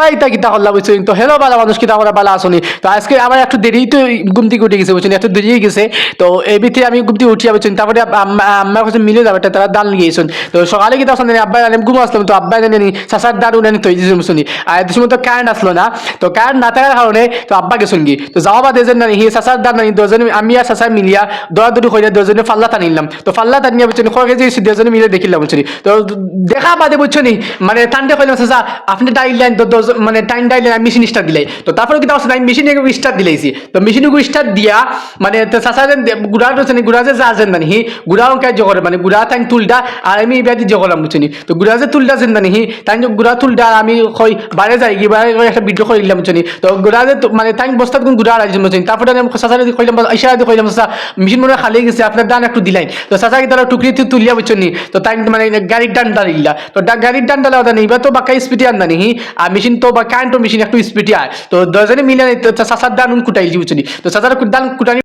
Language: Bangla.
ভাই তা কিতা হল্লা বুঝছেন তো হেলো বালা মানুষ কিতা আমরা বালা আসনি তো আজকে আমার একটু দেরি তো ঘুম থেকে উঠে গেছে বুঝছেন একটু দেরি হয়ে গেছে তো এই ভিতরে আমি ঘুম থেকে উঠিয়া বুঝছেন তারপরে আম্মার কাছে মিলে যাবে তারা দান গিয়েছেন তো সকালে কিতা আসলে আব্বা আমি ঘুম আসলাম তো আব্বা জানি চাচার দাঁড় উনানি তৈরি দিয়েছেন বুঝছেন আর এত সময় তো কারেন্ট আসলো না তো কারেন্ট না থাকার কারণে তো আব্বা গেছেন গি তো যাওয়া বাদে যে নানি হি চাচার দাঁড় নানি দুজনে আমি আর চাচা মিলিয়া দৌড়াদৌড়ি করে দুজনে ফাল্লা টানিলাম তো ফাল্লা টানিয়া বুঝছেন খড়কে যে দুজনে মিলে দেখিলাম বুঝছেন তো দেখা বাদে বুঝছেন মানে ঠান্ডা কইলাম চাচা আপনি ডাইলেন তো মানে টাইম ডাইলেন আমি মেশিন স্টার্ট দিলাই তো তারপরে কিন্তু আমি মেশিনে স্টার্ট দিলাইছি তো মেশিনে স্টার্ট দিয়া মানে চাচা যেন গুড়া রয়েছে গুড়া যে যা যেন নানি হি গুড়া কাজ করে মানে গুড়া তাই তুলটা আর আমি ব্যাধি জগলাম বুঝছি তো গুড়া যে তুলটা যেন নানি হি তাই গুড়া তুলটা আর আমি কই বাইরে যাই কি বাইরে একটা ভিডিও করে দিলাম বুঝছি তো গুড়া যে মানে তাই বস্তাত কোন গুড়া আড়াইছি বুঝছি তারপরে আমি চাচা কইলাম ইশারা দিয়ে কইলাম চাচা মেশিন মনে খালি গেছে আপনার দান একটু দিলাই তো চাচা কি তারা টুকরি তুলিয়া বুঝছি তো তাই মানে গাড়ির ডান ডালিলা তো গাড়ির ডান ডালা ওটা নেই তো বাকা স্পিডে আন নানি আর মেশিন তো বা কারেন্ট মেশিন একটু স্পিডে আয় তো দুজনে মিলে চাচার দান কুটাইলি বুঝছি তো চাচার দান কুটানি